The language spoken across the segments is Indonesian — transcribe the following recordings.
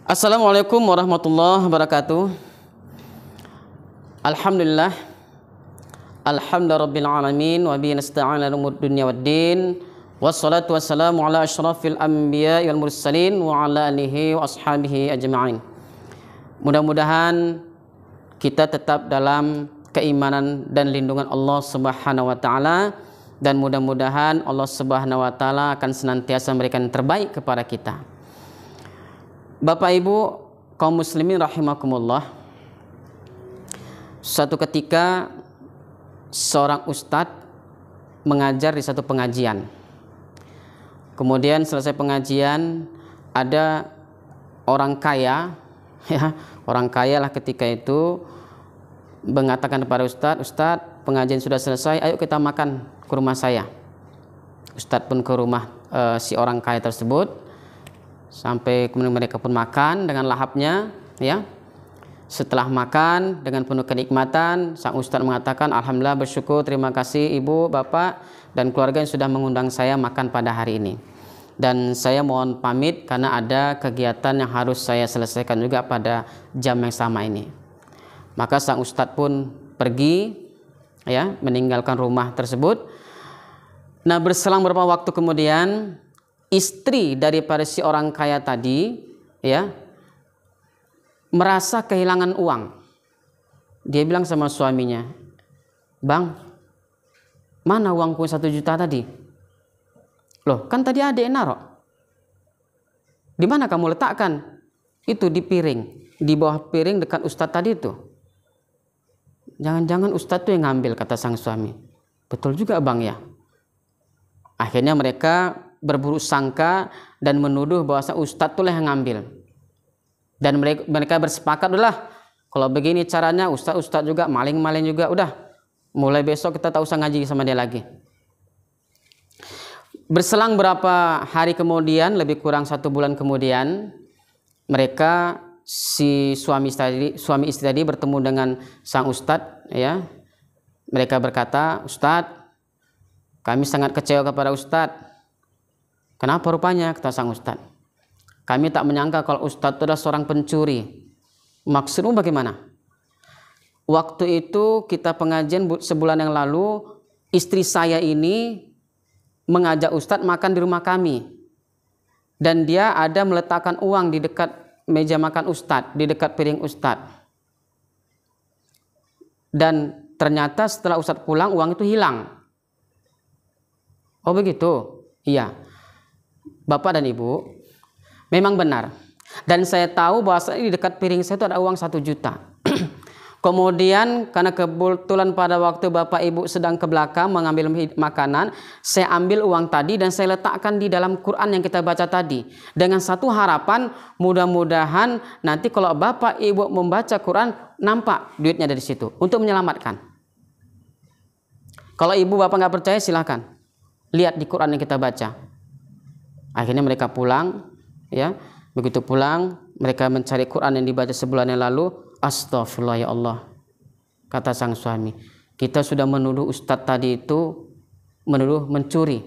Assalamualaikum warahmatullahi wabarakatuh. Alhamdulillah, alhamdulillahirabbil alamin wa bihi nasta'inu ala umuri dunya waddin. Wassalatu wassalamu ala asyrafil anbiya'i wal mursalin wa ala alihi wa ashabihi ajma'in. Mudah-mudahan kita tetap dalam keimanan dan lindungan Allah Subhanahu wa taala, dan mudah-mudahan Allah Subhanahu wa taala akan senantiasa memberikan yang terbaik kepada kita. Bapak Ibu kaum muslimin rahimakumullah, suatu ketika seorang ustadz mengajar di satu pengajian. Kemudian selesai pengajian, ada orang kaya, ya, orang kaya lah ketika itu mengatakan kepada ustadz, "Ustadz, pengajian sudah selesai, ayo kita makan ke rumah saya." Ustadz pun ke rumah si orang kaya tersebut. Sampai kemudian mereka pun makan dengan lahapnya, ya. Setelah makan dengan penuh kenikmatan, sang ustadz mengatakan, "Alhamdulillah, bersyukur, terima kasih ibu, bapak, dan keluarga yang sudah mengundang saya makan pada hari ini. Dan saya mohon pamit karena ada kegiatan yang harus saya selesaikan juga pada jam yang sama ini." Maka sang ustadz pun pergi, ya, meninggalkan rumah tersebut. Nah, berselang beberapa waktu kemudian, istri daripada si orang kaya tadi, ya, merasa kehilangan uang. Dia bilang sama suaminya, "Bang, mana uangku 1 juta tadi?" "Loh, kan tadi adek naro." "Di mana kamu letakkan?" "Itu di piring, di bawah piring dekat ustadz tadi itu." "Jangan-jangan ustadz tuh yang ngambil," kata sang suami. "Betul juga bang ya." Akhirnya mereka berburuk sangka dan menuduh bahwa ustadz itulah yang ngambil. Dan mereka bersepakat, "Udahlah, kalau begini caranya ustadz juga maling-maling juga, udah mulai besok kita tak usah ngaji sama dia lagi." Berselang berapa hari kemudian, lebih kurang 1 bulan kemudian, mereka si suami istri tadi bertemu dengan sang ustadz, ya. Mereka berkata, "Ustadz, kami sangat kecewa kepada ustadz." "Kenapa rupanya?" kata sang ustadz. "Kami tak menyangka kalau ustadz itu adalah seorang pencuri." "Maksudmu bagaimana?" "Waktu itu kita pengajian sebulan yang lalu, istri saya ini mengajak ustadz makan di rumah kami. Dan dia ada meletakkan uang di dekat meja makan ustadz, di dekat piring ustadz. Dan ternyata setelah ustadz pulang, uang itu hilang." "Oh begitu?" "Iya. Bapak dan Ibu, memang benar. Dan saya tahu bahwa di dekat piring saya itu ada uang 1 juta. Kemudian karena kebetulan pada waktu Bapak Ibu sedang ke belakang mengambil makanan, saya ambil uang tadi dan saya letakkan di dalam Quran yang kita baca tadi. Dengan satu harapan, mudah-mudahan nanti kalau Bapak Ibu membaca Quran, nampak duitnya dari situ untuk menyelamatkan. Kalau Ibu Bapak nggak percaya, silahkan lihat di Quran yang kita baca." Akhirnya mereka pulang, ya. Begitu pulang, mereka mencari Quran yang dibaca sebulan yang lalu. "Astagfirullah ya Allah," kata sang suami, "kita sudah menuduh ustadz tadi itu mencuri.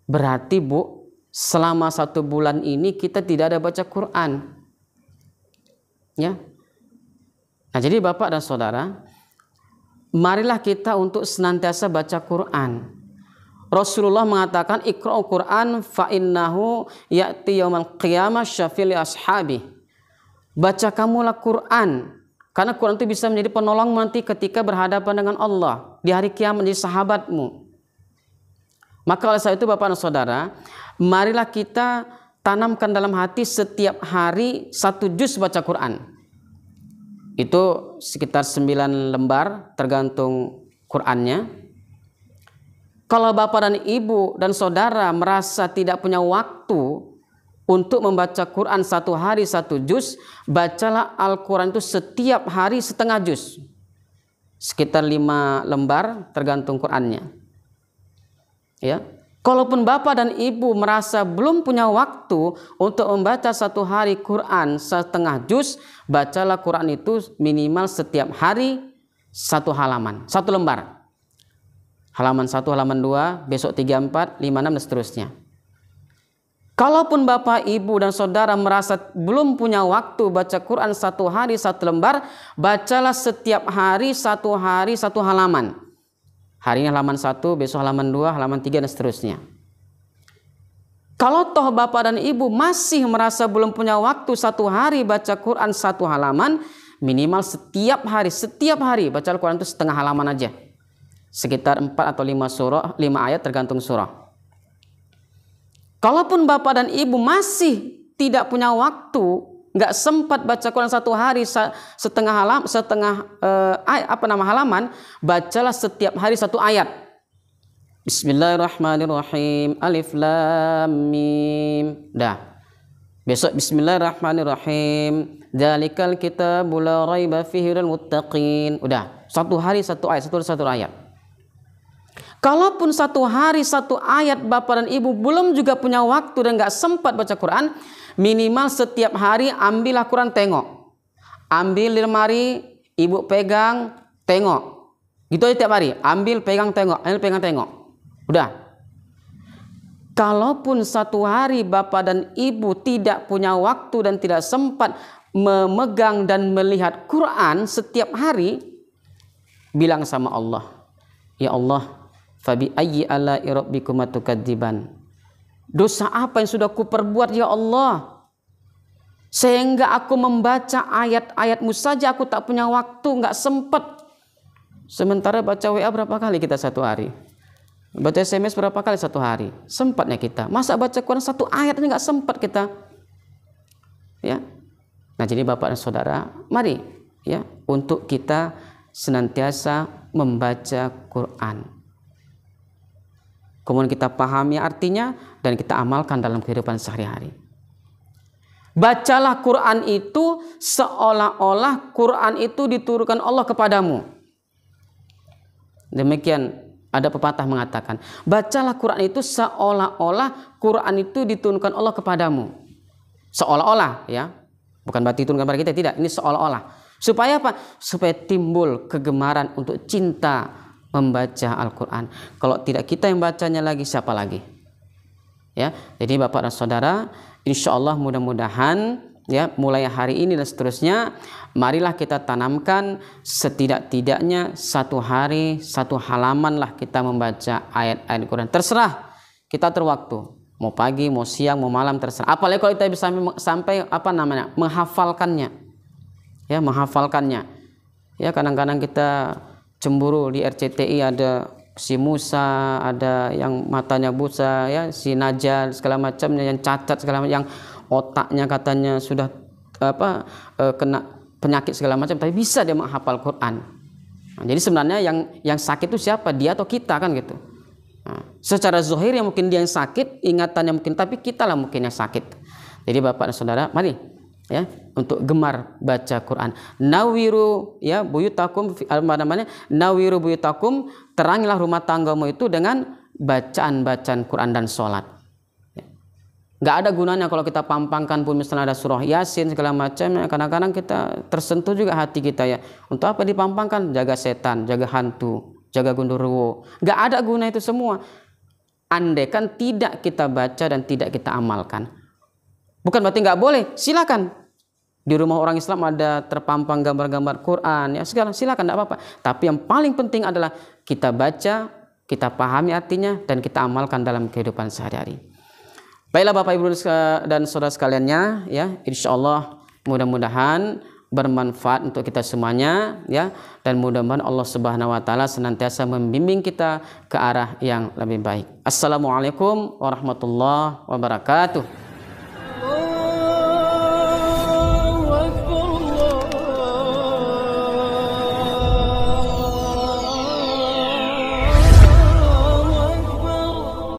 Berarti Bu, selama 1 bulan ini kita tidak ada baca Quran." Ya. Nah, jadi Bapak dan Saudara, marilah kita untuk senantiasa baca Quran. Rasulullah mengatakan, "Iqra'ul Quran fa innahu ya'ti yaumal qiyamah syafi'i ashabi." Baca kamulah Quran, karena Quran itu bisa menjadi penolong nanti ketika berhadapan dengan Allah di hari kiamat, menjadi sahabatmu. Maka oleh sebab itu Bapak dan Saudara, marilah kita tanamkan dalam hati setiap hari 1 juz baca Quran. Itu sekitar 9 lembar tergantung Qurannya. Kalau Bapak dan Ibu dan Saudara merasa tidak punya waktu untuk membaca Quran 1 hari 1 juz, bacalah Al-Quran itu setiap hari setengah juz. Sekitar 5 lembar tergantung Qurannya. Ya. Kalaupun Bapak dan Ibu merasa belum punya waktu untuk membaca 1 hari Quran setengah juz, bacalah Quran itu minimal setiap hari 1 halaman, 1 lembar. Halaman 1, halaman 2, besok 3, 4, 5, 6 dan seterusnya. Kalaupun Bapak, Ibu, dan Saudara merasa belum punya waktu baca Quran 1 hari 1 lembar, bacalah setiap hari 1 halaman. Hari ini halaman 1, besok halaman 2, halaman 3, dan seterusnya. Kalau toh Bapak dan Ibu masih merasa belum punya waktu 1 hari baca Quran 1 halaman, minimal setiap hari baca Al-Quran itu setengah halaman aja. Sekitar 4 atau 5 surah, 5 ayat tergantung surah. Kalaupun Bapak dan Ibu masih tidak punya waktu, nggak sempat baca Quran 1 hari setengah halaman, bacalah setiap hari 1 ayat. Bismillahirrahmanirrahim. Alif Lam Mim. Dah. Besok Bismillahirrahmanirrahim. Dzalikal kitabu la raiba fihi lil muttaqin. Udah. 1 hari 1 ayat, 1 ayat. Kalaupun 1 hari 1 ayat Bapak dan Ibu belum juga punya waktu dan nggak sempat baca Quran, minimal setiap hari ambillah Quran, tengok. Ambil di lemari, Ibu pegang, tengok. Gitu aja tiap hari. Ambil, pegang, tengok. Ambil, pegang, tengok. Udah. Kalaupun 1 hari Bapak dan Ibu tidak punya waktu dan tidak sempat memegang dan melihat Quran setiap hari, bilang sama Allah, ya Allah, fabi ayyi ala'i rabbikuma tukadziban. Dosa apa yang sudah kuperbuat ya Allah, sehingga aku membaca ayat-ayatmu saja aku tak punya waktu, nggak sempat. Sementara baca WA berapa kali kita 1 hari? Baca SMS berapa kali 1 hari? Sempatnya kita. Masa baca Quran 1 ayat aja nggak sempat kita? Ya. Nah, jadi Bapak dan Saudara, mari ya untuk kita senantiasa membaca Quran. Kemudian kita pahami artinya dan kita amalkan dalam kehidupan sehari-hari. Bacalah Quran itu seolah-olah Quran itu diturunkan Allah kepadamu. Demikian ada pepatah mengatakan, bacalah Quran itu seolah-olah Quran itu diturunkan Allah kepadamu. Seolah-olah ya. Bukan berarti diturunkan kepada kita, tidak. Ini seolah-olah. Supaya apa? Supaya timbul kegemaran untuk cinta membaca Al-Quran. Kalau tidak kita yang bacanya lagi, siapa lagi? Ya, jadi Bapak dan Saudara, insya Allah mudah-mudahan ya mulai hari ini dan seterusnya, marilah kita tanamkan setidak-tidaknya 1 hari 1 halaman lah kita membaca ayat-ayat Quran. Terserah kita terwaktu, mau pagi, mau siang, mau malam, terserah. Apalagi kalau kita bisa sampai menghafalkannya, ya menghafalkannya. Ya kadang-kadang kita cemburu di RCTI ada si Musa, ada yang matanya buta, ya si Najal segala macamnya, yang cacat segala macam, yang otaknya katanya sudah kena penyakit segala macam, tapi bisa dia menghafal Quran. Nah, jadi sebenarnya yang sakit itu siapa? Dia atau kita kan gitu. Nah, secara zahir yang mungkin dia yang sakit, ingatannya mungkin, tapi kita lah mungkin yang sakit. Jadi Bapak dan Saudara, mari ya untuk gemar baca Quran. Nawiru ya buyutakum, nawiru buyutakum, terangilah rumah tanggamu itu dengan bacaan-bacaan Quran dan sholat. Nggak ada gunanya kalau kita pampangkan pun misalnya ada surah Yasin segala macam, kadang-kadang kita tersentuh juga hati kita ya. Untuk apa dipampangkan? Jaga setan, jaga hantu, jaga gundurwo. Nggak ada guna itu semua. Andaikan tidak kita baca dan tidak kita amalkan. Bukan berarti nggak boleh, silakan. Di rumah orang Islam ada terpampang gambar-gambar Quran, ya segala, silakan, tidak apa-apa. Tapi yang paling penting adalah kita baca, kita pahami artinya, dan kita amalkan dalam kehidupan sehari-hari. Baiklah Bapak Ibu dan Saudara sekaliannya, ya insya Allah mudah-mudahan bermanfaat untuk kita semuanya, ya, dan mudah-mudahan Allah Subhanahu Wa Taala senantiasa membimbing kita ke arah yang lebih baik. Assalamualaikum warahmatullahi wabarakatuh.